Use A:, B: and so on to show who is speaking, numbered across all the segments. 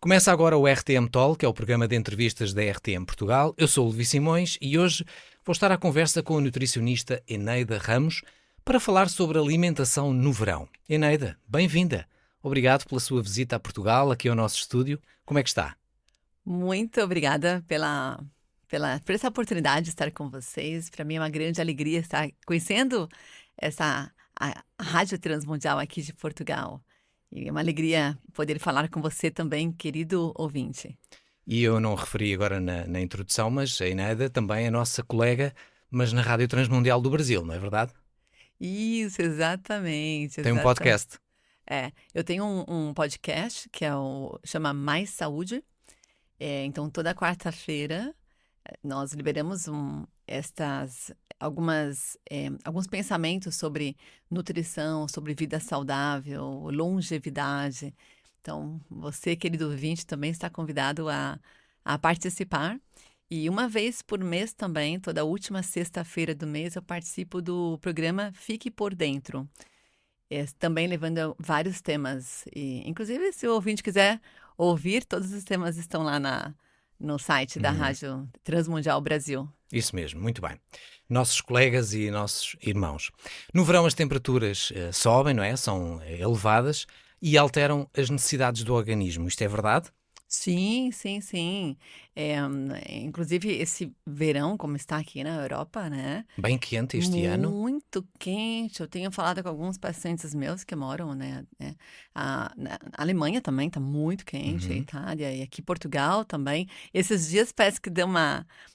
A: Começa agora o RTM Talk, que é o programa de entrevistas da RTM Portugal. Eu sou o Levi Simões e hoje vou estar à conversa com a nutricionista Eneida Ramos para falar sobre alimentação no verão. Eneida, bem-vinda. Obrigado pela sua visita a Portugal, aqui ao nosso estúdio. Como é que está?
B: Muito obrigada por essa oportunidade de estar com vocês. Para mim é uma grande alegria estar conhecendo a Rádio Transmundial aqui de Portugal. E é uma alegria poder falar com você também, querido ouvinte.
A: E eu não referi agora na introdução, mas a Eneida também é nossa colega, mas na Rádio Transmundial do Brasil, não é verdade?
B: Isso, exatamente.
A: Tem um podcast.
B: Eu tenho um podcast que chama Mais Saúde. Então, toda quarta-feira, nós liberamos alguns pensamentos sobre nutrição, sobre vida saudável, longevidade. Então, você, querido ouvinte, também está convidado a participar. E uma vez por mês também, toda última sexta-feira do mês, eu participo do programa Fique por Dentro. Também levando vários temas. Inclusive, se o ouvinte quiser ouvir, todos os temas estão lá no site da Rádio Transmundial Brasil.
A: Isso mesmo, muito bem. Nossos colegas e nossos irmãos. No verão as temperaturas sobem, não é? São elevadas e alteram as necessidades do organismo. Isto é verdade?
B: Sim, sim, sim. Inclusive, esse verão, como está aqui na Europa, né?
A: Bem quente este ano.
B: Muito quente. Eu tenho falado com alguns pacientes meus que moram, né? A Alemanha também está muito quente, a Itália e aqui Portugal também. Esses dias parece que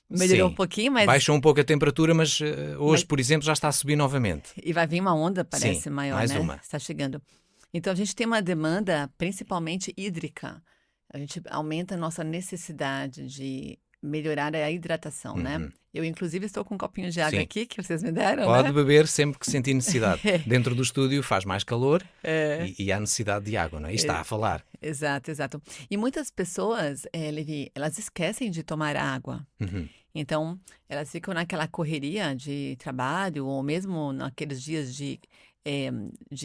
B: melhorou um pouquinho, mas...
A: Baixou um pouco a temperatura, mas hoje, por exemplo, já está a subir novamente.
B: E vai vir uma onda, parece, maior,
A: mais
B: né?
A: uma.
B: Está chegando. Então, a gente tem uma demanda principalmente hídrica. A gente aumenta a nossa necessidade de melhorar a hidratação, né? Eu, inclusive, estou com um copinho de água aqui, que vocês me deram,
A: Pode beber sempre que sentir necessidade. Dentro do estúdio faz mais calor e há necessidade de água, não é? E está a falar.
B: Exato, exato. E muitas pessoas, Levi, elas esquecem de tomar água. Então, elas ficam naquela correria de trabalho ou mesmo naqueles dias de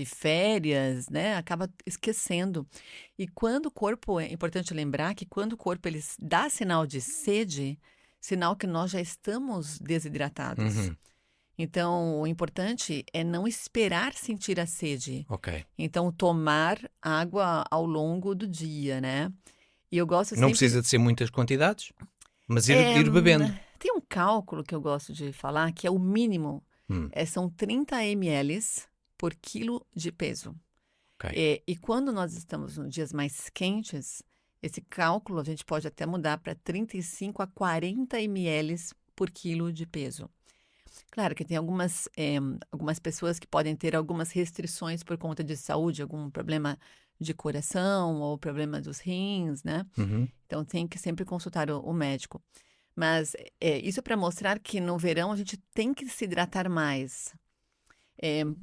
B: férias, né? Acaba esquecendo. E quando o corpo, é importante lembrar que quando o corpo ele dá sinal de sede, sinal que nós já estamos desidratados. Então, o importante é não esperar sentir a sede.
A: Ok.
B: Então, tomar água ao longo do dia, né? E eu gosto
A: Não precisa de ser muitas quantidades, mas ir bebendo.
B: Tem um cálculo que eu gosto de falar, que é o mínimo. São 30 ml por quilo de peso.
A: Okay.
B: E quando nós estamos em dias mais quentes, esse cálculo a gente pode até mudar para 35 a 40 ml por quilo de peso. Claro que tem algumas pessoas que podem ter algumas restrições por conta de saúde, algum problema de coração ou problema dos rins, né? Então tem que sempre consultar o médico. Mas isso é para mostrar que no verão a gente tem que se hidratar mais.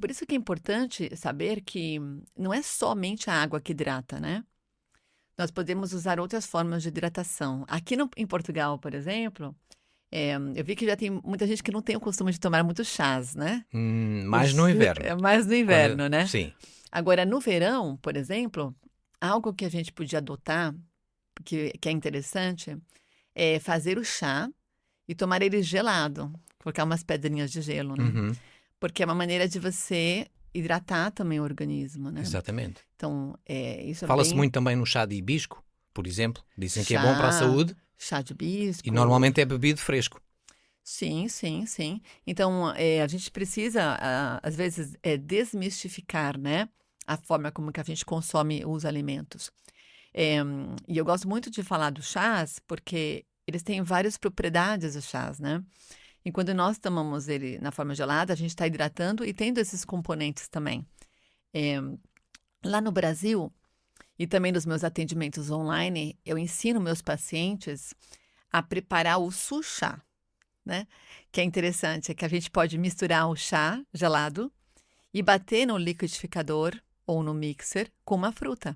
B: Por isso que é importante saber que não é somente a água que hidrata, né? Nós podemos usar outras formas de hidratação. Aqui em Portugal, por exemplo, eu vi que já tem muita gente que não tem o costume de tomar muitos chás, né?
A: Mais no inverno.
B: Mais no inverno, né?
A: Sim.
B: Agora, no verão, por exemplo, algo que a gente podia adotar, que é interessante, é fazer o chá e tomar ele gelado, colocar umas pedrinhas de gelo, né? Porque é uma maneira de você hidratar também o organismo, né?
A: Exatamente.
B: Então, isso
A: Fala-se muito também no chá de hibisco, por exemplo. Dizem que é bom para a saúde.
B: Chá de hibisco.
A: E normalmente é bebido fresco.
B: Sim, sim, sim. Então, a gente precisa, às vezes, desmistificar, né? A forma como que a gente consome os alimentos. E eu gosto muito de falar dos chás, porque eles têm várias propriedades, os chás, né? E quando nós tomamos ele na forma gelada, a gente está hidratando e tendo esses componentes também. Lá no Brasil, e também nos meus atendimentos online, eu ensino meus pacientes a preparar o suchá, né? Que é interessante, é que a gente pode misturar o chá gelado e bater no liquidificador ou no mixer com uma fruta.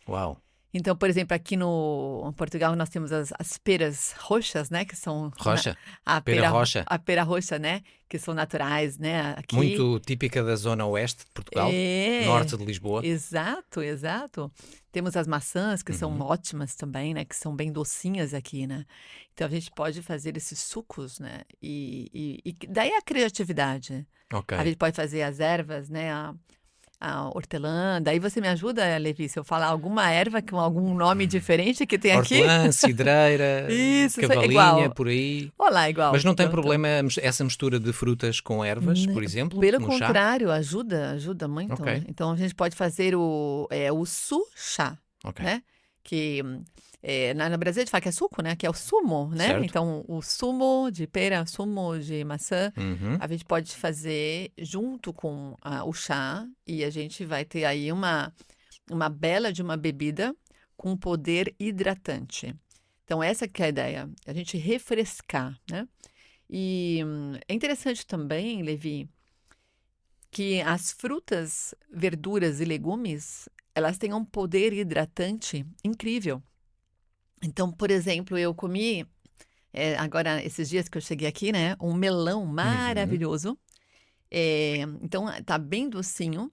A: Uau!
B: Então, por exemplo, aqui no em Portugal nós temos as peras roxas, né, que são
A: Rocha?
B: a
A: Pera rocha?
B: a pera roxa, né, que são naturais, né, aqui.
A: Muito típica da zona oeste de Portugal, norte
B: É,
A: de Lisboa.
B: exato, exato. Temos as maçãs, que são
A: Uhum.
B: ótimas também, né, que são bem docinhas aqui, né. Então a gente pode fazer esses sucos, né, daí a criatividade.
A: Ok.
B: A gente pode fazer as ervas, né, a hortelã. Daí você me ajuda, Levi, se eu falar alguma erva com algum nome diferente que tem aqui?
A: Hortelã, cidreira,
B: Isso é
A: cavalinha,
B: igual.
A: por aí.
B: Olá, igual.
A: Mas não tem
B: Pronto.
A: problema essa mistura de frutas com ervas,
B: Né,
A: por exemplo,
B: pelo
A: no chá?
B: contrário, ajuda muito.
A: Ok,
B: Então a gente pode fazer o su-chá,
A: ok.
B: né? Que no Brasil a gente fala que é suco, né? Que é o sumo, né?
A: Certo.
B: Então o sumo de pera, sumo de maçã,
A: Uhum.
B: a gente pode fazer junto com o chá e a gente vai ter aí uma bela de uma bebida com poder hidratante. Então essa que é a ideia, a gente refrescar, né? E é interessante também, Levi, que as frutas, verduras e legumes, elas têm um poder hidratante incrível. Então, por exemplo, eu comi, agora, esses dias que eu cheguei aqui, né, um melão maravilhoso. Então, tá bem docinho.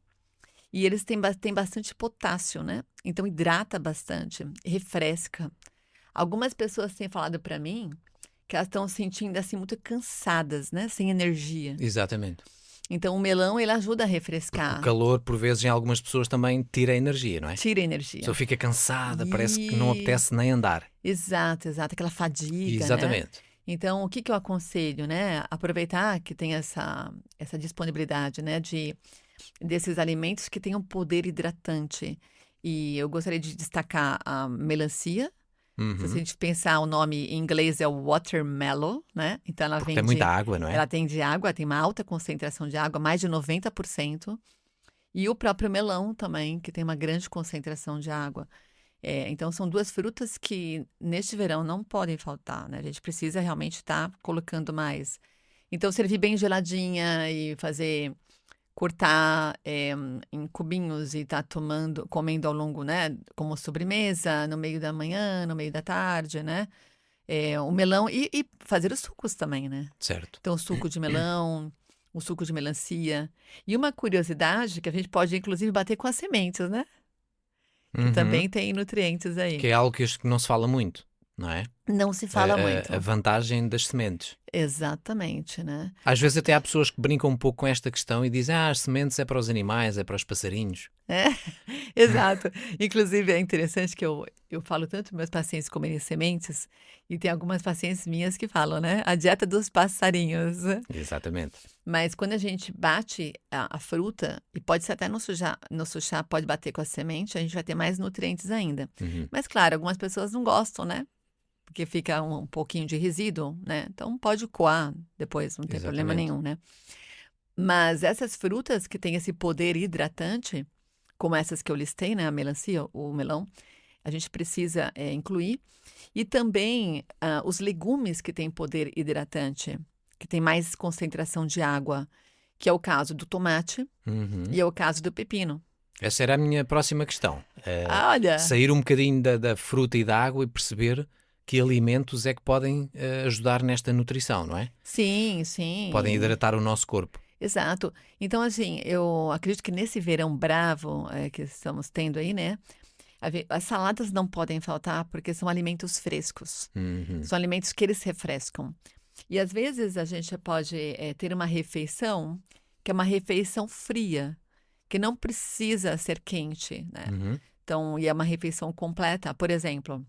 B: E eles têm bastante potássio, né? Então, hidrata bastante, refresca. Algumas pessoas têm falado para mim que elas estão se sentindo assim muito cansadas, né? Sem energia.
A: Exatamente.
B: Então o melão ele ajuda a
A: Porque o
B: refrescar,
A: calor, por vezes, em algumas pessoas também tira a energia, não é?
B: tira a
A: A
B: energia.
A: pessoa fica cansada, parece que não
B: E
A: apetece nem andar.
B: exato, aquela fadiga, né?
A: Exatamente.
B: Então o que que eu aconselho, né? Aproveitar que tem essa disponibilidade, né? Desses alimentos que tenham poder hidratante. E eu gostaria de destacar a melancia. Se a
A: Uhum.
B: gente pensar o nome em inglês é o watermelon, né? Então ela
A: Porque
B: vem
A: tem muita água, não é?
B: ela tem de água, tem uma alta concentração de água, mais de 90%. E o próprio melão também, que tem uma grande concentração de água. Então são duas frutas que neste verão não podem faltar, né? A gente precisa realmente estar colocando mais. Então servir bem geladinha e cortar em cubinhos e estar comendo ao longo, né? Como sobremesa, no meio da manhã, no meio da tarde, né? O melão e fazer os sucos também, né?
A: Certo.
B: Então, o suco de melão, o suco de melancia. E uma curiosidade que a gente pode, inclusive, bater com as sementes, né? Que
A: Uhum.
B: também tem nutrientes aí.
A: Que é algo que acho que não se fala muito, não é?
B: Não se fala muito.
A: A vantagem das sementes.
B: Exatamente, né?
A: Às vezes até há pessoas que brincam um pouco com esta questão e dizem: as sementes é para os animais, é para os passarinhos.
B: É, exato. Inclusive, é interessante que eu falo tanto para meus pacientes comerem sementes, e tem algumas pacientes minhas que falam, né? A dieta dos passarinhos.
A: Exatamente.
B: Mas quando a gente bate a fruta, e pode ser até no chá pode bater com a semente, a gente vai ter mais nutrientes ainda.
A: Uhum.
B: Mas claro, algumas pessoas não gostam, né? Porque fica um pouquinho de resíduo, né? Então pode coar depois, não tem problema
A: Exatamente.
B: nenhum, né? Mas essas frutas que têm esse poder hidratante, como essas que eu listei, né? A melancia, o melão, a gente precisa incluir. E também os legumes que têm poder hidratante, que tem mais concentração de água, que é o caso do tomate
A: Uhum.
B: e é o caso do pepino.
A: Essa era a minha próxima questão.
B: Olha,
A: Sair um bocadinho da fruta e da água e perceber que alimentos é que podem ajudar nesta nutrição, não é?
B: sim, sim.
A: Podem hidratar o nosso corpo.
B: Exato. Então, assim, eu acredito que nesse verão bravo que estamos tendo aí, né? As saladas não podem faltar porque são alimentos frescos.
A: Uhum.
B: São alimentos que eles refrescam. E às vezes a gente pode ter uma refeição que é uma refeição fria, que não precisa ser quente, né?
A: Uhum.
B: Então, e é uma refeição completa. Por exemplo,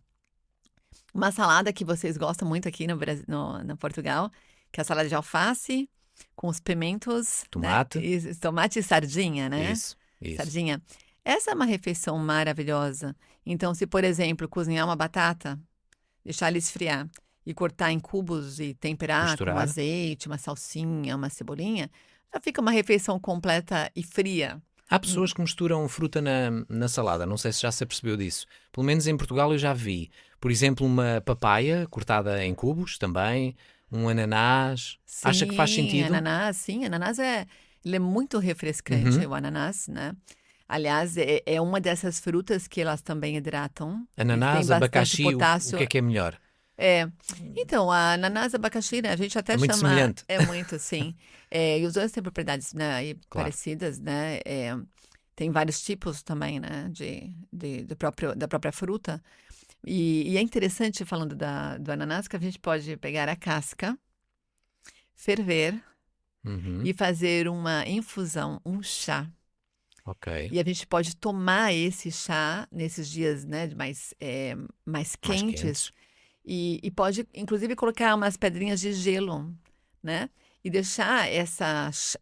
B: uma salada que vocês gostam muito aqui no Portugal, que é a salada de alface com os pimentos,
A: Tomate.
B: né? Tomate e sardinha, né?
A: Isso.
B: Sardinha. Essa é uma refeição maravilhosa. Então, se, por exemplo, cozinhar uma batata, deixar ela esfriar e cortar em cubos e temperar
A: Misturar.
B: com azeite, uma salsinha, uma cebolinha, já fica uma refeição completa e fria.
A: Há pessoas que misturam fruta na salada, não sei se já se apercebeu disso. Pelo menos em Portugal eu já vi. Por exemplo, uma papaya cortada em cubos também, um ananás. Acha que faz sentido?
B: Sim, ananás ele é muito refrescante,
A: Uhum.
B: o ananás, né? Aliás, é uma dessas frutas que elas também hidratam.
A: Ananás,
B: Tem bastante
A: abacaxi, o
B: potássio.
A: que é melhor?
B: Então, a ananás abacaxi, né, a gente até
A: É muito
B: chama...
A: semelhante.
B: É muito, sim. E os dois têm propriedades, né, e
A: Claro.
B: parecidas, né? Tem vários tipos também, né, da própria fruta. E é interessante, falando do ananás, que a gente pode pegar a casca, ferver
A: Uhum.
B: e fazer uma infusão, um chá.
A: Ok.
B: E a gente pode tomar esse chá nesses dias, né, mais
A: Mais
B: quentes.
A: quentes.
B: E pode, inclusive, colocar umas pedrinhas de gelo, né? E deixar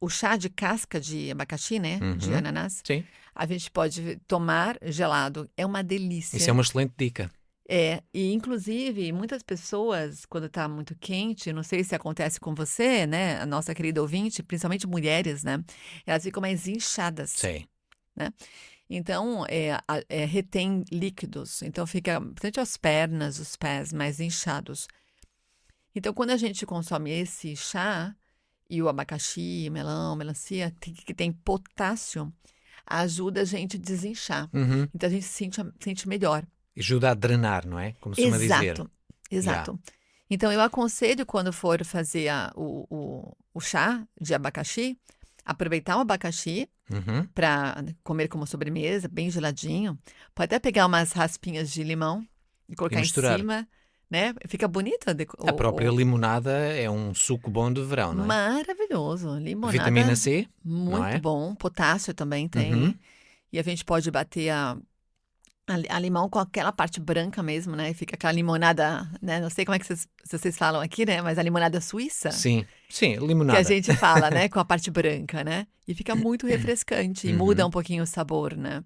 B: o chá de casca de abacaxi, né? De
A: Uhum.
B: ananás.
A: Sim.
B: A gente pode tomar gelado. É uma
A: Isso
B: delícia.
A: é uma excelente dica.
B: E inclusive, muitas pessoas, quando está muito quente, não sei se acontece com você, né? A nossa querida ouvinte, principalmente mulheres, né? Elas ficam mais inchadas.
A: Sim.
B: Né? Então, retém líquidos. Então, fica, principalmente as pernas, os pés mais inchados. Então, quando a gente consome esse chá, e o abacaxi, melão, melancia, que tem potássio, ajuda a gente a desinchar.
A: Uhum.
B: Então, a gente se sente melhor.
A: Ajuda a drenar, não é? Como se costuma dizer.
B: Exato. Então, eu aconselho, quando for fazer o chá de abacaxi, aproveitar o abacaxi
A: Uhum.
B: para comer como sobremesa, bem geladinho. Pode até pegar umas raspinhas de limão e colocar em
A: misturar.
B: cima, né? Fica bonita.
A: A própria limonada é um suco bom de verão, não é?
B: Maravilhoso. Limonada,
A: Vitamina C, não
B: muito
A: é?
B: bom. Potássio também tem.
A: Uhum.
B: E a gente pode bater a limão com aquela parte branca mesmo, né? E fica aquela limonada, né? Não sei como é que vocês falam aqui, né? Mas a limonada suíça.
A: Sim,
B: Que
A: limonada.
B: a gente fala, né? Com a parte branca, né? E fica muito refrescante e muda um pouquinho o sabor, né?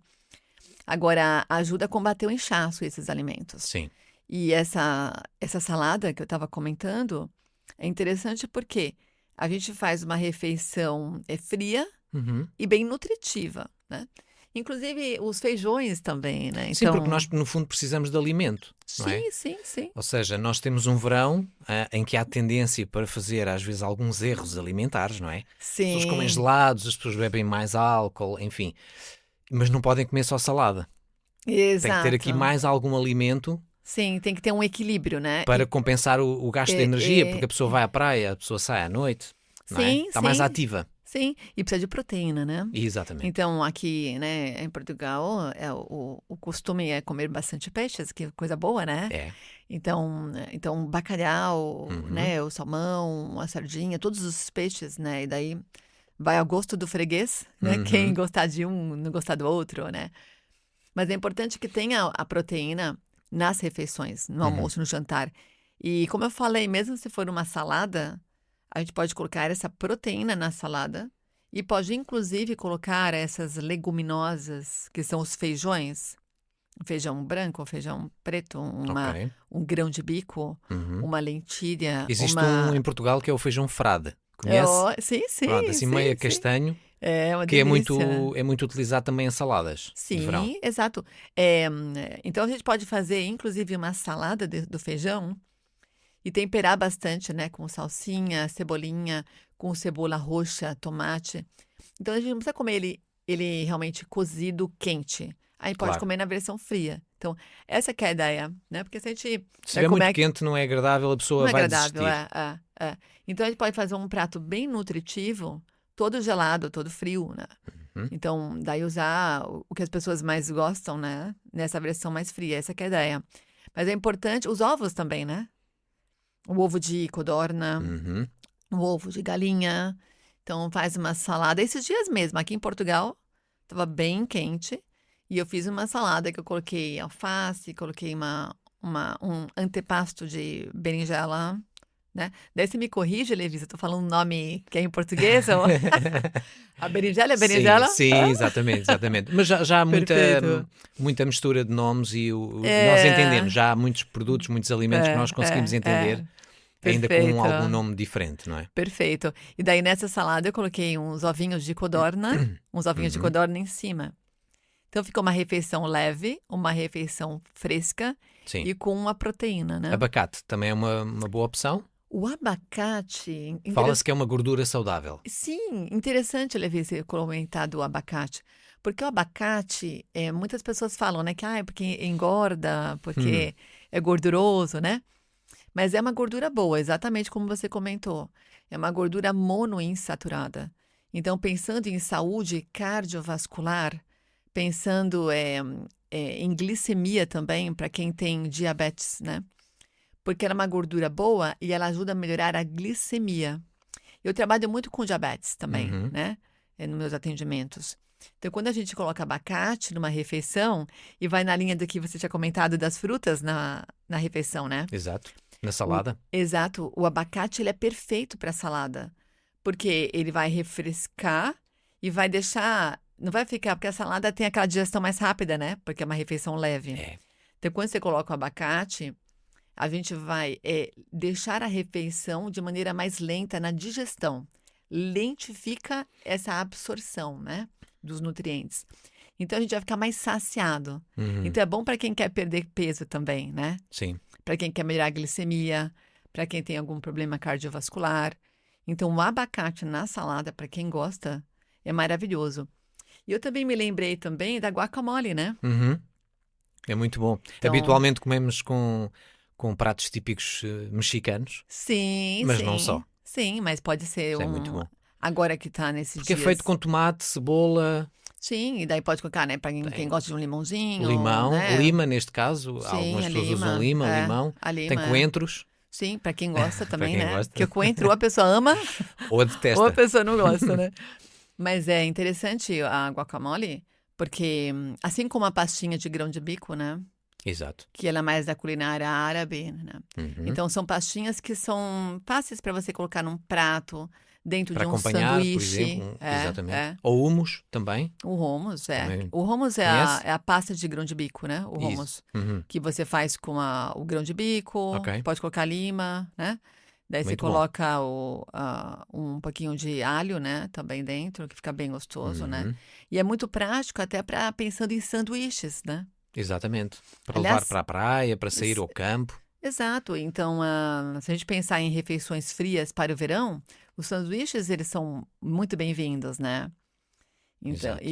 B: Agora, ajuda a combater o inchaço esses alimentos.
A: Sim.
B: E essa salada que eu estava comentando é interessante porque a gente faz uma refeição fria
A: Uhum.
B: e bem nutritiva, né? Inclusive os feijões também, né?
A: Sim, porque nós, no fundo, precisamos de alimento, não é?
B: Sim.
A: Ou seja, nós temos um verão em que há tendência para fazer, às vezes, alguns erros alimentares, não é? As pessoas comem gelados, as pessoas bebem mais álcool, enfim. Mas não podem comer só salada.
B: Exato.
A: Tem que ter aqui mais algum alimento
B: Sim, tem que ter um equilíbrio, né?
A: para compensar o gasto de energia, porque a pessoa vai à praia, a pessoa sai à noite, não é? Está mais ativa.
B: Sim, e precisa de proteína, né?
A: Exatamente.
B: Então, aqui, né, em Portugal, o costume é comer bastante peixes, que é coisa boa, né?
A: É.
B: Então bacalhau, né, o salmão, a sardinha, todos os peixes, né? E daí vai ao gosto do freguês, né? Quem gostar de um, não gostar do outro, né? Mas é importante que tenha a proteína nas refeições, no almoço, no jantar. E como eu falei, mesmo se for uma salada, a gente pode colocar essa proteína na salada e pode, inclusive, colocar essas leguminosas, que são os feijões. Feijão branco, feijão preto, um grão de bico, uma lentilha.
A: Existe um em Portugal que é o feijão frade. Conhece?
B: Sim.
A: Pronto, assim meio castanho.
B: É uma
A: que é
B: delícia.
A: muito utilizado também em saladas de verão.
B: Sim, exato. Então a gente pode fazer, inclusive, uma salada do feijão e temperar bastante, né? Com salsinha, cebolinha, com cebola roxa, tomate. Então a gente não precisa comer ele realmente cozido, quente. Aí pode
A: Claro.
B: comer na versão fria. Então, essa que é a ideia, né? Porque se a gente...
A: Se é muito quente, não é agradável, a pessoa
B: Não é
A: vai
B: agradável,
A: desistir.
B: Então a gente pode fazer um prato bem nutritivo, todo gelado, todo frio, né? Então, daí usar o que as pessoas mais gostam, né? Nessa versão mais fria, essa que é a ideia. Mas é importante, os ovos também, né? O ovo de codorna, o ovo de galinha. Então, faz uma salada. Esses dias mesmo, aqui em Portugal, estava bem quente. E eu fiz uma salada que eu coloquei alface, coloquei um antepasto de berinjela, né? Daí você me corrige, Levi, eu tô falando um nome que é em português? Ou... A berinjela é berinjela?
A: Sim, exatamente. Mas já há muita mistura de nomes e nós entendemos. Já há muitos produtos, muitos alimentos que nós conseguimos entender, ainda com algum nome diferente, não é?
B: Perfeito. E daí nessa salada eu coloquei uns ovinhos de codorna, de codorna em cima. Então ficou uma refeição leve, uma refeição fresca e com uma proteína, né?
A: Abacate também é uma boa opção?
B: O abacate.
A: Fala-se que é uma gordura saudável.
B: Sim, interessante, Levi, você comentar do abacate. Porque o abacate, muitas pessoas falam, né, que é porque engorda,
A: Hum,
B: porque é gorduroso, né? Mas é uma gordura boa, exatamente como você comentou. É uma gordura monoinsaturada. Então, pensando em saúde cardiovascular, pensando em glicemia também, para quem tem diabetes, né? Porque ela é uma gordura boa e ela ajuda a melhorar a glicemia. Eu trabalho muito com diabetes também,
A: uhum.
B: né? Nos meus atendimentos. Então, quando a gente coloca abacate numa refeição, e vai na linha do que você tinha comentado das frutas na refeição, né?
A: Exato. Na salada.
B: Exato, o abacate ele é perfeito para salada, porque ele vai refrescar e vai deixar, não vai ficar, porque a salada tem aquela digestão mais rápida, né? Porque é uma refeição leve.
A: É,
B: Então, quando você coloca o abacate, a gente vai deixar a refeição de maneira mais lenta na digestão. Lentifica essa absorção, né, dos nutrientes. Então, a gente vai ficar mais saciado.
A: uhum.
B: Então, é bom para quem quer perder peso também, né?
A: Sim,
B: Para quem quer melhorar a glicemia, para quem tem algum problema cardiovascular. Então, o abacate na salada, para quem gosta, é maravilhoso. E eu também me lembrei também da guacamole, né?
A: uhum. É muito bom.
B: Então,
A: Habitualmente comemos com pratos típicos mexicanos,
B: sim,
A: mas não
B: sim,
A: só.
B: sim, mas pode ser
A: Isso é muito bom.
B: agora que tá nesses
A: Porque é feito
B: dias.
A: com tomate, cebola,
B: Sim, e daí pode colocar, né, para quem
A: tem
B: gosta de um limãozinho,
A: limão,
B: né?
A: lima neste caso.
B: Sim,
A: Algumas
B: a
A: pessoas usam
B: lima,
A: lima, limão.
B: a
A: Tem
B: lima,
A: coentros,
B: sim, para quem gosta
A: para
B: também,
A: quem
B: né?
A: gosta,
B: Porque o coentro ou a pessoa ama
A: ou a
B: ou a
A: detesta.
B: pessoa não gosta, né? Mas é interessante a guacamole, porque assim como a pastinha de grão de bico, né?
A: Exato.
B: Que ela é mais da culinária árabe, né?
A: Uhum.
B: Então são pastinhas que são fáceis para você colocar num prato, dentro
A: Para
B: de um
A: acompanhar, por exemplo,
B: sanduíche.
A: exatamente. Ou hummus também,
B: O hummus, é.
A: também
B: O hummus é
A: conhece?
B: é a pasta de grão de bico, né? O
A: Isso.
B: hummus.
A: Uhum.
B: Que você faz com o grão de bico,
A: Ok,
B: pode colocar lima, né? Daí você
A: muito bom.
B: coloca um pouquinho de alho, né? Também dentro, que fica bem gostoso, né?
A: Uhum.
B: E é muito prático até para pensando em sanduíches, né?
A: Exatamente. Para levar
B: Aliás,
A: para a praia, para sair
B: s-
A: ao campo.
B: exato. Então, se a gente pensar em refeições frias para o verão, os sanduíches, eles são muito bem-vindos, né? Então,
A: Exato.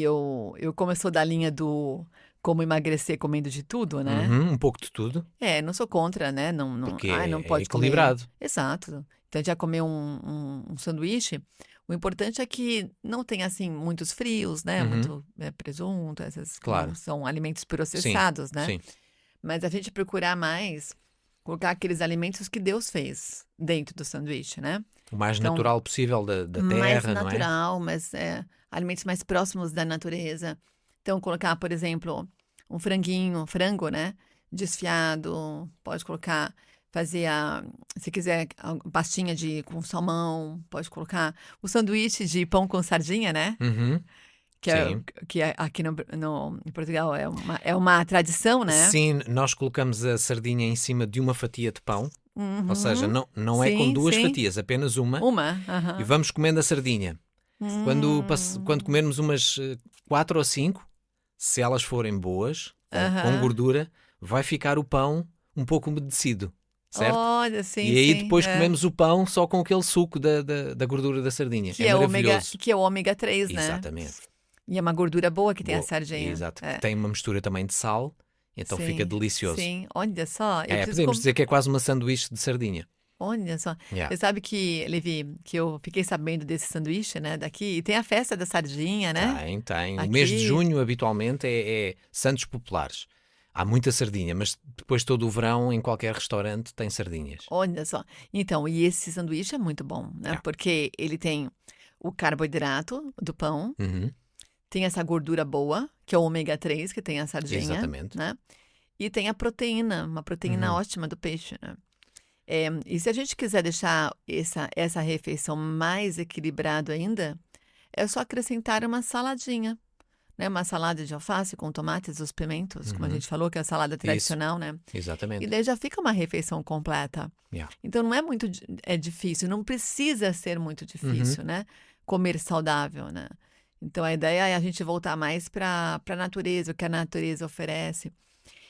B: eu como eu sou da linha do como emagrecer comendo de tudo, né?
A: Uhum. Um pouco de tudo,
B: Não sou contra, né? Não, não,
A: porque
B: ai, não
A: é
B: pode comer.
A: equilibrado.
B: Exato. Então, já comer um sanduíche, o importante é que não tenha, assim, muitos frios, né?
A: Uhum.
B: Muito presunto, essas que não
A: Claro.
B: são alimentos
A: Sim,
B: processados, né?
A: sim.
B: Mas a gente procurar mais colocar aqueles alimentos que Deus fez dentro do sanduíche, né?
A: O mais
B: Então,
A: natural possível da
B: mais
A: terra, não é?
B: natural, mas alimentos mais próximos da natureza. Então, colocar, por exemplo, um frango, né? Desfiado, pode colocar, fazer se quiser, pastinha com salmão, pode colocar o sanduíche de pão com sardinha, né?
A: Uhum.
B: Que, é,
A: Sim.
B: que aqui em Portugal é uma tradição, né?
A: Sim, nós colocamos a sardinha em cima de uma fatia de pão, ou seja,
B: Uhum.
A: não é com
B: Sim,
A: duas
B: sim.
A: fatias, apenas uma,
B: Uma.
A: e
B: Aham.
A: vamos comendo a sardinha. Quando
B: Hum.
A: comermos umas 4 ou 5, se elas forem boas, com
B: Aham.
A: gordura, vai ficar o pão um pouco umedecido, certo?
B: Olha, sim,
A: E aí
B: sim.
A: depois comemos o pão só com aquele suco da gordura da sardinha. É maravilhoso.
B: Que é o ômega 3, né?
A: Exatamente.
B: E é uma gordura boa que tem a
A: Boa.
B: sardinha.
A: Exato, que
B: É.
A: tem uma mistura também de sal, então fica
B: Sim,
A: delicioso.
B: sim. Olha só, eu preciso
A: Podemos dizer que é quase uma sanduíche de sardinha.
B: Olha só.
A: Yeah.
B: Você sabe que, Levi, que eu fiquei sabendo desse sanduíche, né, daqui, e tem a festa da sardinha, né?
A: Tem. O mês de
B: Aqui.
A: junho, habitualmente, é Santos Populares. Há muita sardinha, mas depois todo o verão, em qualquer restaurante, tem sardinhas.
B: Olha só. Então, e esse sanduíche é muito bom, né?
A: Yeah.
B: Porque ele tem o carboidrato do pão,
A: Uhum.
B: tem essa gordura boa, que é o ômega 3, que tem a sardinha,
A: Exatamente.
B: né? E tem a proteína, uma proteína
A: Uhum.
B: ótima do peixe, né? E se a gente quiser deixar essa refeição mais equilibrada ainda, é só acrescentar uma saladinha, né? Uma salada de alface com tomates, os pimentos, como a
A: Uhum.
B: gente falou, que é a salada tradicional, né? E
A: Exatamente.
B: daí já fica uma refeição completa.
A: Yeah.
B: Então não é muito difícil, não precisa ser muito difícil, né? Comer saudável, né? Então a ideia é a gente voltar mais para a natureza, o que a natureza oferece.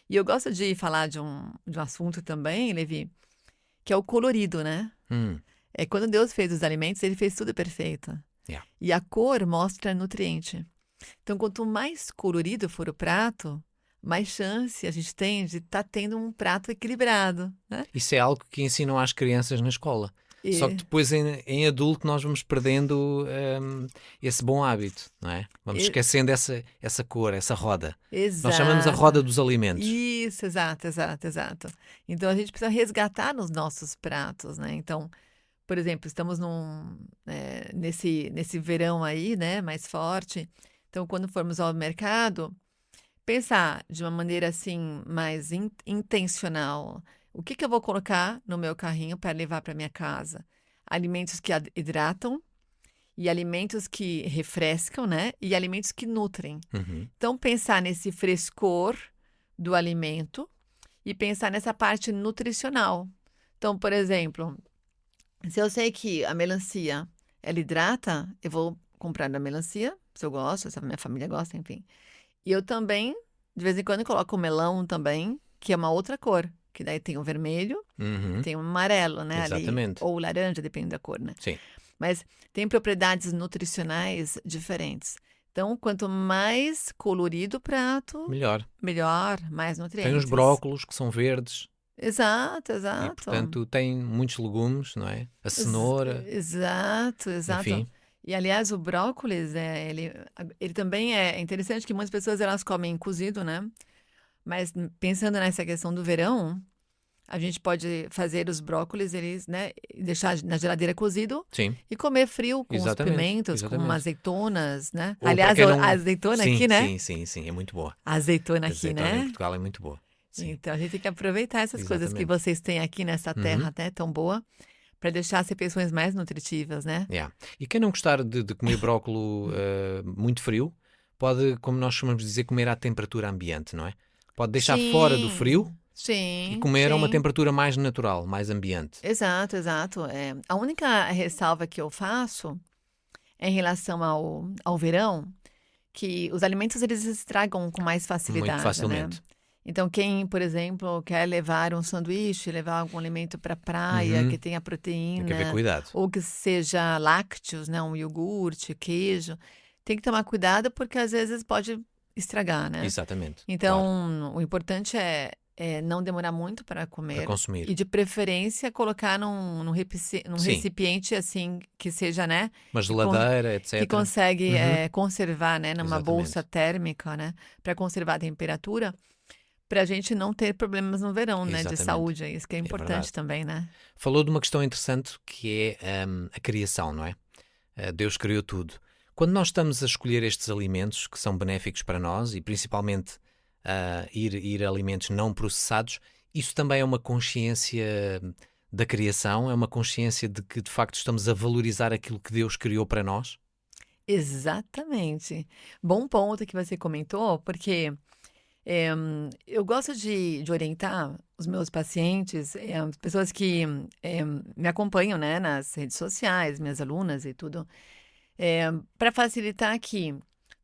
B: E eu gosto de falar de um assunto também, Levi, que é o colorido, né?
A: Hum,
B: Quando Deus fez os alimentos, ele fez tudo perfeito.
A: yeah.
B: E a cor mostra nutriente. Então, quanto mais colorido for o prato, mais chance a gente tem de estar tendo um prato equilibrado, né?
A: Isso é algo que ensinam às crianças na escola. Só que depois em adulto nós vamos perdendo esse bom hábito, não é? Vamos esquecendo essa cor, essa roda.
B: Exato.
A: Nós chamamos a roda dos alimentos.
B: Isso, exato. Então, a gente precisa resgatar nos nossos pratos, né? Então, por exemplo, estamos nesse verão aí, né, mais forte. Então, quando formos ao mercado, pensar de uma maneira assim mais intencional. O que eu vou colocar no meu carrinho para levar para minha casa? Alimentos que hidratam e alimentos que refrescam, né? E alimentos que nutrem.
A: Uhum.
B: Então, pensar nesse frescor do alimento e pensar nessa parte nutricional. Então, por exemplo, se eu sei que a melancia, ela hidrata, eu vou comprar da melancia, se eu gosto, se a minha família gosta, enfim. E eu também, de vez em quando, coloco o melão também, que é uma outra cor. Que daí tem o vermelho,
A: Uhum.
B: tem o amarelo, né?
A: Exatamente.
B: Ali, ou o laranja, depende da cor, né?
A: Sim.
B: Mas tem propriedades nutricionais diferentes. Então, quanto mais colorido o prato,
A: Melhor.
B: mais nutrientes.
A: Tem os brócolos que são verdes
B: Exato.
A: e, portanto, tem muitos legumes, não é? A cenoura,
B: Exato.
A: enfim.
B: E, aliás, o brócolis, ele também é interessante que muitas pessoas elas comem cozido, né? Mas pensando nessa questão do verão, a gente pode fazer os brócolis, eles, né, deixar na geladeira cozido
A: Sim.
B: e comer frio com os
A: Exatamente,
B: pimentos, com
A: exatamente.
B: azeitonas, né?
A: Ou
B: Aliás,
A: para quem não-
B: a azeitona
A: Sim,
B: aqui, né?
A: Sim, é muito boa.
B: A azeitona
A: A
B: aqui,
A: azeitona em
B: né?
A: Portugal é muito boa. Sim.
B: Então a gente tem que aproveitar essas coisas que
A: Exatamente.
B: vocês têm aqui nessa terra, né, tão boa, para deixar as refeições mais nutritivas, né?
A: Yeah. E quem não gostar de comer brócolo muito frio, pode, como nós chamamos de dizer, comer à temperatura ambiente, não é? Pode deixar fora do frio
B: Sim,
A: e comer a uma
B: sim.
A: temperatura mais natural, mais ambiente.
B: Exato. A única ressalva que eu faço é em relação ao verão, que os alimentos eles se estragam com mais facilidade,
A: Muito facilmente.
B: né? Então, quem, por exemplo, quer levar um sanduíche, levar algum alimento para a praia
A: Uhum.
B: que tenha
A: Tem que haver
B: proteína,
A: cuidado.
B: ou que seja lácteos, né? Um iogurte, queijo, tem que tomar cuidado porque às vezes pode estragar, né?
A: Exatamente. Claro.
B: Então, o importante é não demorar muito para
A: Para
B: comer
A: consumir.
B: e, de preferência, colocar num
A: Sim.
B: recipiente assim que seja, né?
A: Uma geladeira, etc.
B: Que consegue
A: Uhum.
B: conservar, né? Numa
A: Exatamente.
B: bolsa térmica, né? Para conservar a temperatura, para a gente não ter problemas no verão, né? De
A: Exatamente.
B: saúde. Isso que é
A: verdade.
B: importante também, né?
A: Falou de uma questão interessante que é a criação, não é? Deus criou tudo. Quando nós estamos a escolher estes alimentos que são benéficos para nós e principalmente ir a alimentos não processados, isso também é uma consciência da criação, é uma consciência de que de facto estamos a valorizar aquilo que Deus criou para nós?
B: Exatamente. Bom ponto que você comentou, porque eu gosto de orientar os meus pacientes, as pessoas que me acompanham, né, nas redes sociais, minhas alunas e tudo, para facilitar que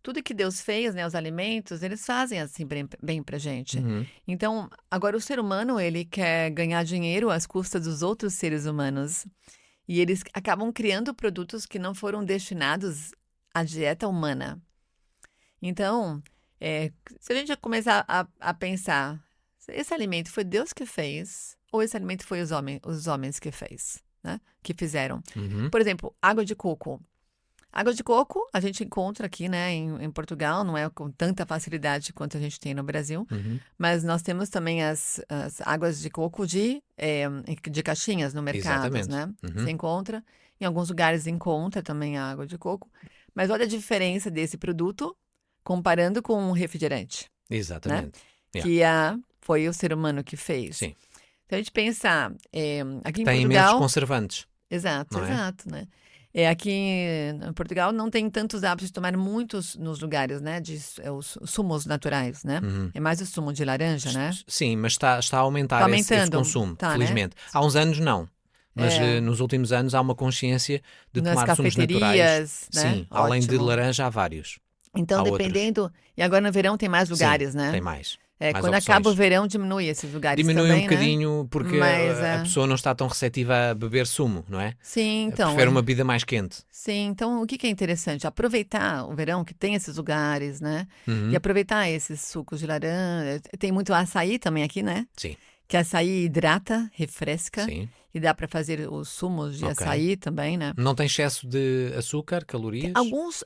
B: tudo que Deus fez, né, os alimentos, eles fazem assim bem pra gente.
A: Uhum.
B: Então, agora o ser humano, ele quer ganhar dinheiro às custas dos outros seres humanos. E eles acabam criando produtos que não foram destinados à dieta humana. Então, se a gente começar a pensar, esse alimento foi Deus que fez, ou esse alimento foi os homens que fez, né? Que fizeram.
A: Uhum.
B: Por exemplo, água de coco. Água de coco a gente encontra aqui, né, em Portugal, não é com tanta facilidade quanto a gente tem no Brasil,
A: Uhum.
B: mas nós temos também as águas de coco de caixinhas no mercado,
A: Exatamente.
B: né?
A: Uhum.
B: Você encontra, em alguns lugares encontra também a água de coco, mas olha a diferença desse produto comparando com um refrigerante,
A: Exatamente.
B: que foi o ser humano que fez.
A: Sim.
B: Então a gente pensa, aqui em
A: Tem imensos
B: Portugal...
A: conservantes.
B: Exato,
A: não é?
B: exato, né? Aqui em Portugal não tem tantos hábitos de tomar muitos nos lugares, né? Os sumos naturais, né?
A: Uhum.
B: É mais o sumo de laranja, né?
A: Sim, mas está a aumentar
B: Tá
A: esse
B: aumentando.
A: consumo,
B: Tá, né?
A: felizmente. Há uns anos não, mas
B: É.
A: nos últimos anos há uma consciência de
B: Nas
A: tomar sumos naturais.
B: cafeterias, né?
A: Sim, além de
B: Ótimo.
A: laranja há vários.
B: Então,
A: há outros.
B: dependendo... E agora no verão tem mais lugares, né?
A: Sim, tem mais. mais
B: Quando
A: opções.
B: acaba o verão, diminui esses lugares
A: Diminui
B: também,
A: um bocadinho porque
B: Mas,
A: a pessoa não está tão receptiva a beber sumo, não é?
B: Sim, então.
A: Prefere uma bebida mais quente.
B: Sim, então o que que é interessante? Aproveitar o verão que tem esses lugares, né? E
A: Uhum.
B: aproveitar esses sucos de laranja. Tem muito açaí também aqui, né?
A: Sim,
B: Que açaí hidrata, refresca.
A: sim.
B: E dá para fazer os sumos de
A: Ok.
B: açaí também, né?
A: Não tem excesso de açúcar, calorias?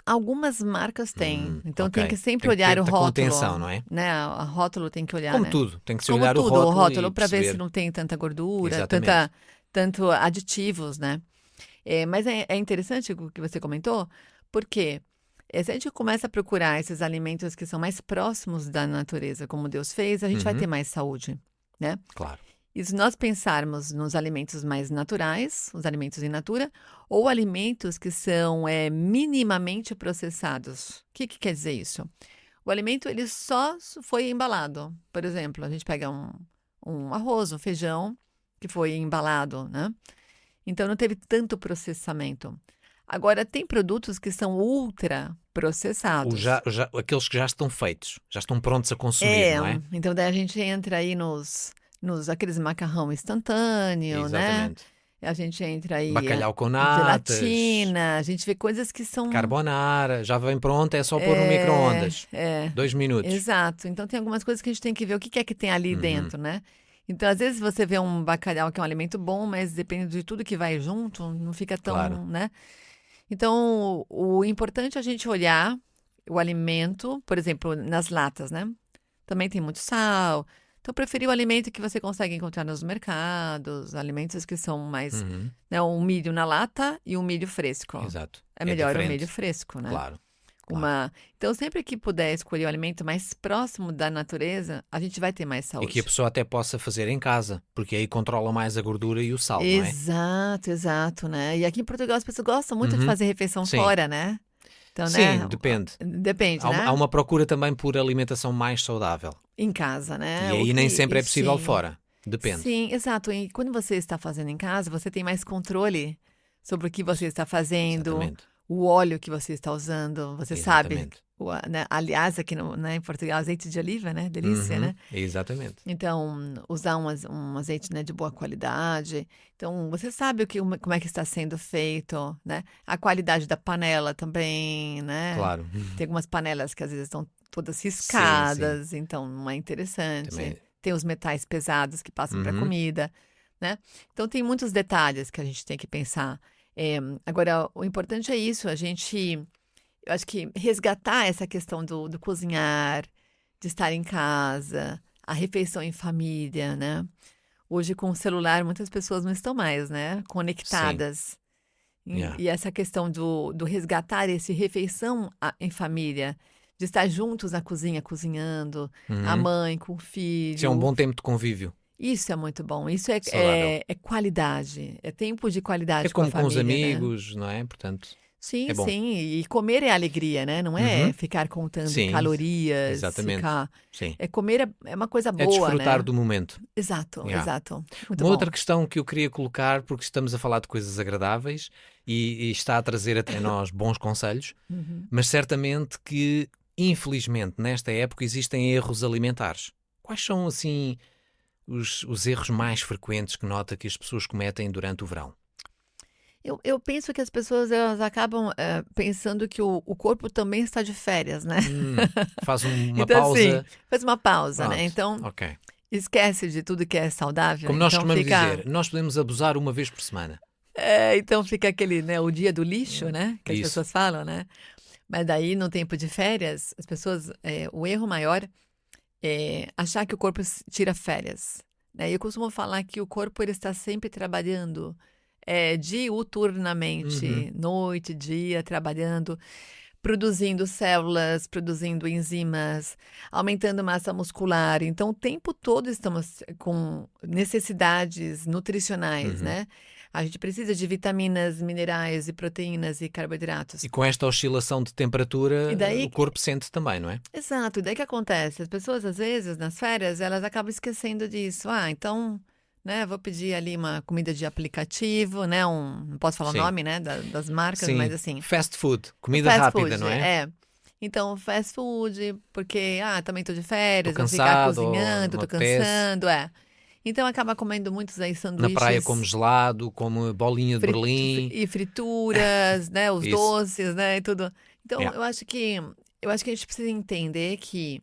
B: Algumas marcas têm. Então tem
A: ok.
B: que sempre
A: Tem que
B: olhar
A: ter
B: o
A: muita
B: rótulo.
A: contenção, não é?
B: Né? A rótulo tem que olhar,
A: Como
B: né?
A: tudo, tem que se
B: Como
A: olhar
B: tudo,
A: o rótulo e
B: para ver se
A: perceber.
B: não tem tanta gordura,
A: Exatamente.
B: tanto aditivos, né? Mas é interessante o que você comentou, porque se a gente começa a procurar esses alimentos que são mais próximos da natureza, como Deus fez, a gente vai
A: Uhum.
B: ter mais saúde, né?
A: Claro.
B: E se nós pensarmos nos alimentos mais naturais, os alimentos in natura, ou alimentos que são minimamente processados. O que quer dizer isso? O alimento ele só foi embalado. Por exemplo, a gente pega um arroz, um feijão, que foi embalado, né? Então não teve tanto processamento. Agora, tem produtos que são ultra processados.
A: Aqueles que já estão feitos, já estão prontos a consumir, não é?
B: Então daí a gente entra aí aqueles macarrão instantâneo, né?
A: Exatamente.
B: A gente entra aí
A: Bacalhau com natas,
B: gelatina, a gente vê coisas que são
A: carbonara, já vem pronto, é só pôr no micro-ondas. 2 minutos.
B: Exato. Então tem algumas coisas que a gente tem que ver o que é que tem ali
A: Uhum.
B: dentro, né? Então, às vezes você vê um bacalhau que é um alimento bom, mas depende de tudo que vai junto, não fica tão,
A: Claro.
B: né? Então, o importante é a gente olhar o alimento, por exemplo, nas latas, né? Também tem muito sal. Então, preferir o alimento que você consegue encontrar nos mercados, alimentos que são mais,
A: Uhum.
B: né, um milho na lata e um milho fresco.
A: Exato.
B: É melhor o
A: diferente.
B: milho fresco, né?
A: Claro.
B: Então, sempre que puder escolher o alimento mais próximo da natureza, a gente vai ter mais
A: E
B: saúde.
A: que a pessoa até possa fazer em casa, porque aí controla mais a gordura e o sal, não é?
B: Exato, né? E aqui em Portugal as pessoas gostam muito de fazer refeição
A: Sim.
B: fora, né? Então,
A: Sim,
B: né?
A: depende.
B: Depende, né?
A: Há uma procura também por alimentação mais saudável.
B: Em casa, né?
A: E aí nem sempre é possível
B: sim.
A: fora. Depende.
B: Sim, exato. E quando você está fazendo em casa, você tem mais controle sobre o que você está fazendo,
A: Exatamente.
B: o óleo que você está usando, você sabe.
A: Exatamente.
B: Né? Aliás, aqui né, em Portugal, azeite de oliva, né? Delícia,
A: Uhum.
B: né?
A: Exatamente.
B: Então, usar um azeite, né, de boa qualidade. Então, você sabe como é que está sendo feito, né? A qualidade da panela também, né?
A: Claro.
B: Tem algumas panelas que às vezes estão todas riscadas, então não é interessante.
A: Também.
B: Tem os metais pesados que passam para a
A: Uhum.
B: comida, né? Então, tem muitos detalhes que a gente tem que pensar. Agora, o importante é isso, eu acho que resgatar essa questão do cozinhar, de estar em casa, a refeição em família, né? Hoje, com o celular, muitas pessoas não estão mais, né? Conectadas.
A: Yeah.
B: E essa questão do resgatar esse refeição em família, de estar juntos na cozinha, cozinhando, a mãe com o filho.
A: Isso é um bom tempo de convívio.
B: Isso é muito bom. Isso é
A: Saudável.
B: qualidade. É tempo de qualidade
A: É como
B: com a
A: com os
B: família, né?
A: amigos, não é? Portanto,
B: Sim,
A: é bom.
B: sim. E comer é alegria, né? Não é ficar contando
A: Sim,
B: calorias.
A: exatamente. Sim.
B: Comer é uma coisa
A: É
B: boa,
A: desfrutar
B: né?
A: do momento.
B: Exato,
A: Yeah.
B: exato. Muito
A: Uma
B: bom.
A: outra questão que eu queria colocar, porque estamos a falar de coisas agradáveis e está a trazer até nós bons conselhos, mas certamente que, infelizmente, nesta época existem erros alimentares. Quais são, assim, os erros mais frequentes que nota que as pessoas cometem durante o verão?
B: Eu penso que as pessoas elas acabam pensando que o corpo também está de férias, né?
A: Faz uma
B: Então,
A: pausa.
B: assim, faz uma pausa, né?
A: Pronto,
B: Então,
A: ok.
B: esquece de tudo que é saudável.
A: Como nós
B: então
A: costumamos
B: fica,
A: dizer, nós podemos abusar uma vez por semana.
B: então fica aquele, né, o dia do lixo, né? Que as
A: Isso.
B: pessoas falam, né? Mas daí, no tempo de férias, as pessoas, o erro maior é achar que o corpo tira férias, né? Eu costumo falar que o corpo ele está sempre trabalhando diuturnamente, noite, dia, trabalhando, produzindo células, produzindo enzimas, aumentando massa muscular. Então, o tempo todo estamos com necessidades nutricionais, né? A gente precisa de vitaminas, minerais e proteínas e carboidratos.
A: E com esta oscilação de temperatura,
B: E daí-
A: o corpo sente também, não é?
B: Exato, e daí que acontece? As pessoas, às vezes, nas férias, elas acabam esquecendo disso. Então, né, vou pedir ali uma comida de aplicativo, né? Não posso falar
A: Sim.
B: o nome, né, das marcas,
A: Sim,
B: mas assim.
A: fast food, comida
B: Fast
A: rápida,
B: food,
A: não é?
B: Então, fast food, porque, também tô de férias,
A: Tô
B: vou ficar
A: cansado, ou
B: cozinhando,
A: não me
B: tô
A: apetece.
B: cansando, Então, acaba comendo muitos aí
A: Na praia como
B: sanduíches
A: gelado, como bolinha de Berlim.
B: e frituras, né? Os
A: Isso.
B: doces, né? E tudo. Então,
A: Yeah.
B: eu acho que a gente precisa entender que,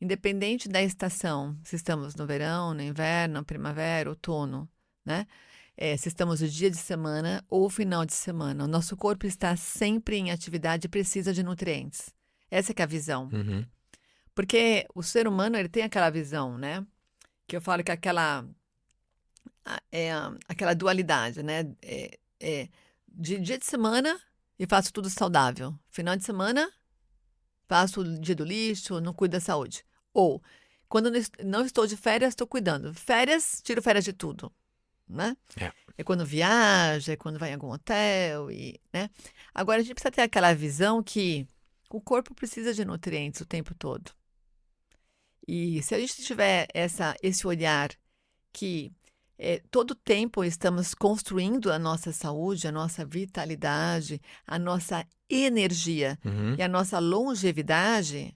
B: independente da estação, se estamos no verão, no inverno, primavera, outono, né? Se estamos no dia de semana ou final de semana, o nosso corpo está sempre em atividade e precisa de nutrientes. Essa que é a visão.
A: Uhum.
B: Porque o ser humano, ele tem aquela visão, né? Que eu falo que aquela dualidade, né? De dia de semana e faço tudo saudável. Final de semana, faço o dia do lixo, não cuido da saúde. Ou, quando não estou de férias, estou cuidando. Férias, tiro férias de tudo, né? É quando viaja, é quando vai em algum hotel, né? Agora, a gente precisa ter aquela visão que o corpo precisa de nutrientes o tempo todo. E se a gente tiver esse olhar que todo tempo estamos construindo a nossa saúde, a nossa vitalidade, a nossa energia
A: Uhum.
B: e a nossa longevidade,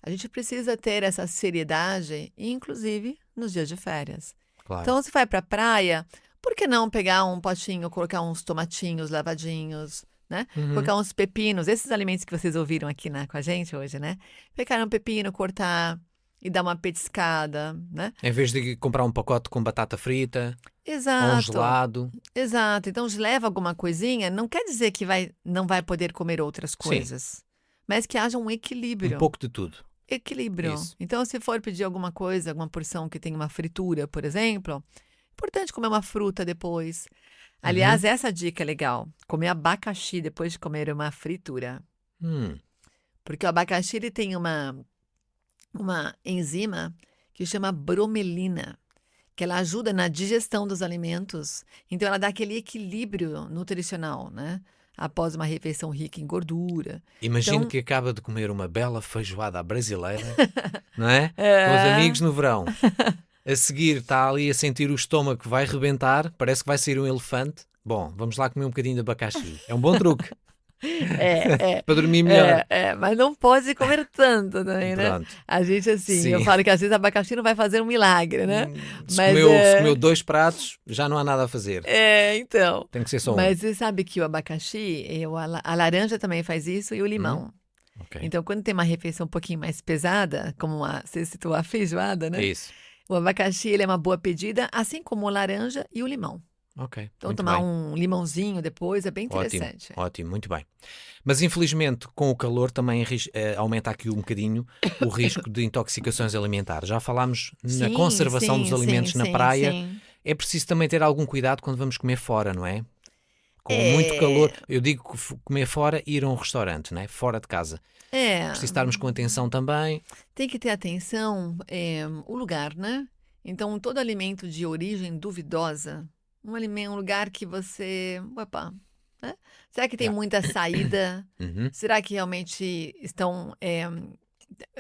B: a gente precisa ter essa seriedade, inclusive nos dias de férias.
A: Claro.
B: Então, se vai para a praia, por que não pegar um potinho, colocar uns tomatinhos lavadinhos, né?
A: Uhum.
B: Colocar uns pepinos, esses alimentos que vocês ouviram aqui com a gente hoje, né? Pegar um pepino, cortar e dar uma petiscada, né?
A: Em vez de comprar um pacote com batata frita ou um
B: Exato,
A: gelado.
B: exato. Então, se leva alguma coisinha, não quer dizer que não vai poder comer outras coisas, mas que haja um equilíbrio.
A: Um pouco de tudo.
B: Equilíbrio.
A: Isso.
B: Então, se for pedir alguma coisa, alguma porção que tem uma fritura, por exemplo, importante comer uma fruta depois. Aliás, essa dica é legal. Comer abacaxi depois de comer uma fritura. Porque o abacaxi ele tem uma enzima que chama bromelina, que ela ajuda na digestão dos alimentos. Então, ela dá aquele equilíbrio nutricional, né? Após uma refeição rica em gordura.
A: Imagino
B: Então,
A: que acaba de comer uma bela feijoada à brasileira, não é? Com os amigos no verão. A seguir está ali a sentir o estômago que vai rebentar, parece que vai sair um elefante. Bom, vamos lá comer um bocadinho de abacaxi. É um bom truque. Para dormir melhor.
B: Mas não pode comer tanto também, né?
A: Pronto.
B: A gente, assim,
A: Sim.
B: eu falo que às vezes abacaxi não vai fazer um milagre, né?
A: Se comeu 2 pratos, já não há nada a fazer.
B: Então.
A: Tem que ser só um.
B: Mas você sabe que o abacaxi, a laranja também faz isso e o limão.
A: Ok.
B: Então, quando tem uma refeição um pouquinho mais pesada, como você citou a feijoada, né?
A: É isso.
B: O abacaxi, ele é uma boa pedida, assim como a laranja e o limão.
A: Ok.
B: Então,
A: muito
B: tomar
A: bem.
B: um limãozinho depois é bem interessante.
A: Ótimo, muito bem. Mas infelizmente com o calor também aumenta aqui um bocadinho o risco de intoxicações alimentares. Já falámos na
B: Sim,
A: conservação
B: sim,
A: dos alimentos
B: sim,
A: na
B: sim,
A: praia.
B: sim.
A: É preciso também ter algum cuidado quando vamos comer fora, não é? Com muito calor, eu digo comer fora e ir a um restaurante, não é? Fora de casa. Preciso estarmos com atenção também.
B: Tem que ter atenção, o lugar, né? Então, todo alimento de origem duvidosa, um lugar que você... Opa, né? Será que tem muita saída?
A: Uhum.
B: Será que realmente estão... É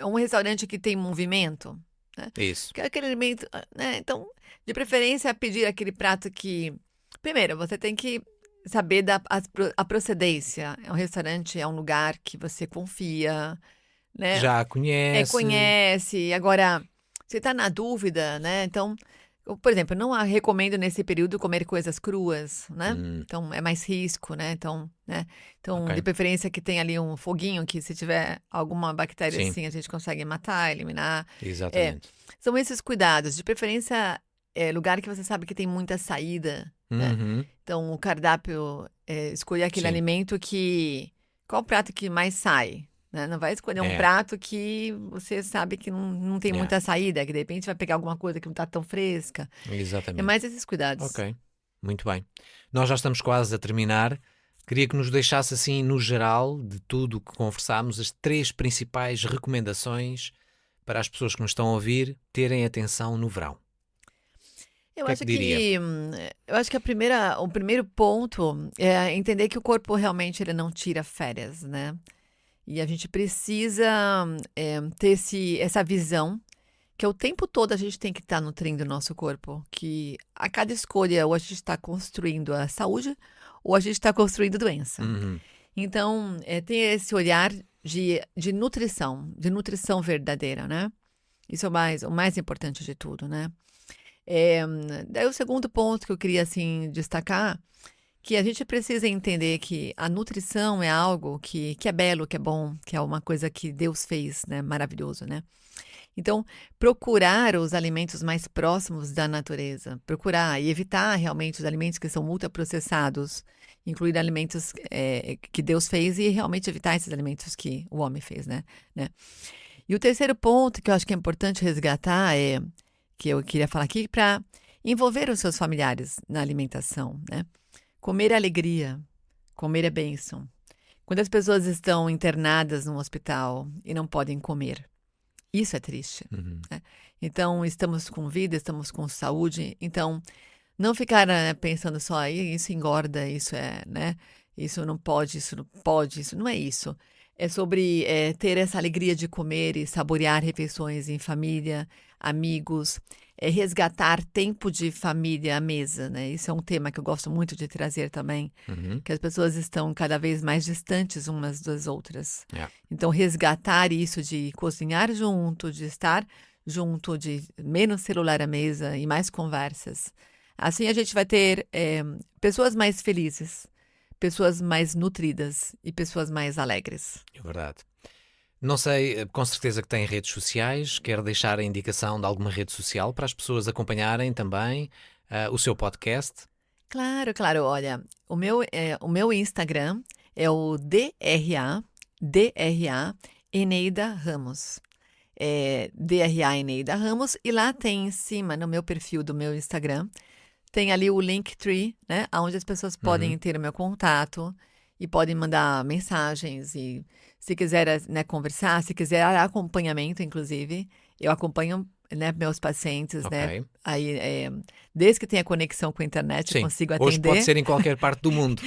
B: um restaurante que tem movimento? Né?
A: Isso.
B: Porque aquele alimento... Né? Então, de preferência, pedir aquele prato que... Primeiro, você tem que saber a procedência. É um restaurante, é um lugar que você confia, né?
A: Já conhece.
B: Conhece. Agora, você está na dúvida, né? Então, por exemplo, eu não recomendo nesse período comer coisas cruas, né? Então, é mais risco, né? Então,
A: Ok.
B: de preferência que tenha ali um foguinho que se tiver alguma bactéria
A: Sim.
B: assim, a gente consegue matar, eliminar.
A: Exatamente.
B: São esses cuidados. De preferência, lugar que você sabe que tem muita saída, né?
A: Uhum.
B: Então, o cardápio, escolher aquele
A: Sim.
B: alimento que... Qual o prato que mais sai? Né? Não vai escolher um
A: É.
B: prato que você sabe que não tem muita saída, que de repente vai pegar alguma coisa que não está tão fresca.
A: Exatamente.
B: É mais esses cuidados.
A: Ok, muito bem. Nós já estamos quase a terminar. Queria que nos deixasse assim, no geral, de tudo o que conversámos, as 3 principais recomendações para as pessoas que nos estão a ouvir terem atenção no verão.
B: Eu
A: O que é
B: acho
A: que diria?
B: eu acho que o primeiro ponto é entender que o corpo realmente ele não tira férias, né? E a gente precisa ter essa visão que o tempo todo a gente tem que estar nutrindo o nosso corpo, que a cada escolha ou a gente está construindo a saúde ou a gente está construindo doença.
A: Uhum.
B: Então, ter esse olhar de nutrição, de nutrição verdadeira, né? Isso é o mais importante de tudo, né? Daí o segundo ponto que eu queria, assim, destacar, que a gente precisa entender que a nutrição é algo que é belo, que é bom, que é uma coisa que Deus fez, né? Maravilhoso, né? Então, procurar os alimentos mais próximos da natureza, procurar e evitar realmente os alimentos que são ultraprocessados, incluir alimentos que Deus fez e realmente evitar esses alimentos que o homem fez, né? E o terceiro ponto que eu acho que é importante resgatar que eu queria falar aqui, para envolver os seus familiares na alimentação, né? Comer é alegria, comer é bênção. Quando as pessoas estão internadas num hospital e não podem comer, isso é triste. Né? Então, estamos com vida, estamos com saúde. Então, não ficar pensando só, isso engorda, isso né? Isso não pode, isso não é isso. É sobre ter essa alegria de comer e saborear refeições em família, amigos, resgatar tempo de família à mesa, né? Isso é um tema que eu gosto muito de trazer também, que as pessoas estão cada vez mais distantes umas das outras. Então, resgatar isso de cozinhar junto, de estar junto, de menos celular à mesa e mais conversas. Assim a gente vai ter pessoas mais felizes, pessoas mais nutridas e pessoas mais alegres.
A: É verdade. Não sei, com certeza que tem redes sociais. Quer deixar a indicação de alguma rede social para as pessoas acompanharem também o seu podcast?
B: Claro. Olha, o meu Instagram é o DRA Eneida Ramos. DRA Eneida Ramos. E lá tem em cima, no meu perfil do meu Instagram, tem ali o Linktree, né? Onde as pessoas podem ter o meu contato e podem mandar mensagens. E se quiser, né, conversar, se quiser acompanhamento, inclusive, eu acompanho, né, meus pacientes, né? Aí, desde que tenha conexão com a internet, eu consigo atender.
A: Hoje pode ser em qualquer parte do mundo.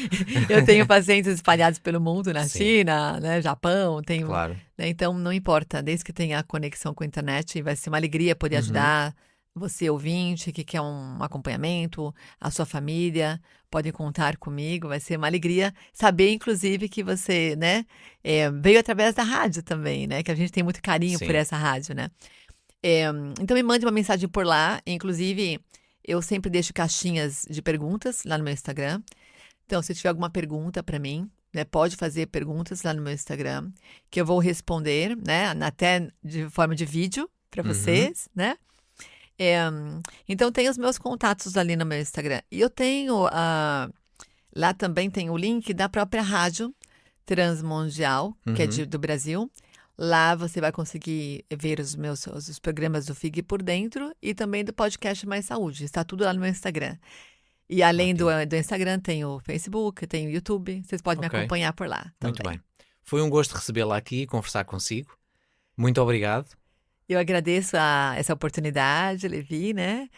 B: Eu tenho pacientes espalhados pelo mundo, na China, né, Japão, tenho.
A: Claro.
B: Né, então, não importa, desde que tenha conexão com a internet, vai ser uma alegria poder ajudar. Você, ouvinte, que quer um acompanhamento, a sua família, pode contar comigo, vai ser uma alegria saber, inclusive, que você, né, veio através da rádio também, né, que a gente tem muito carinho por essa rádio, né. Então, me mande uma mensagem por lá, inclusive, eu sempre deixo caixinhas de perguntas lá no meu Instagram. Então, se tiver alguma pergunta para mim, né, pode fazer perguntas lá no meu Instagram, que eu vou responder, né, até de forma de vídeo para vocês, né. Então, tem os meus contatos ali no meu Instagram. E eu tenho, lá também tem o link da própria rádio Transmundial, que é do Brasil. Lá você vai conseguir ver os programas do FIG por dentro e também do podcast Mais Saúde. Está tudo lá no meu Instagram. E além do Instagram, tem o Facebook, tem o YouTube. Vocês podem me acompanhar por lá também.
A: Muito bem. Foi um gosto recebê-la aqui e conversar consigo. Muito obrigado.
B: Eu agradeço essa oportunidade, Levi, né?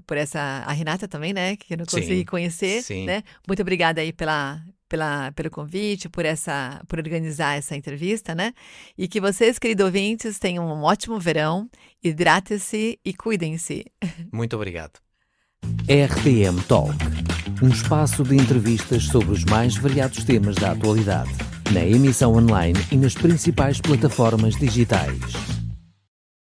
B: Por a Renata também, né? Que eu não consegui conhecer, né? Muito obrigada aí pelo convite, por organizar essa entrevista, né? E que vocês, queridos ouvintes, tenham um ótimo verão, hidratem-se e cuidem-se.
A: Muito obrigado.
C: RTM Talk, um espaço de entrevistas sobre os mais variados temas da atualidade, na emissão online e nas principais plataformas digitais.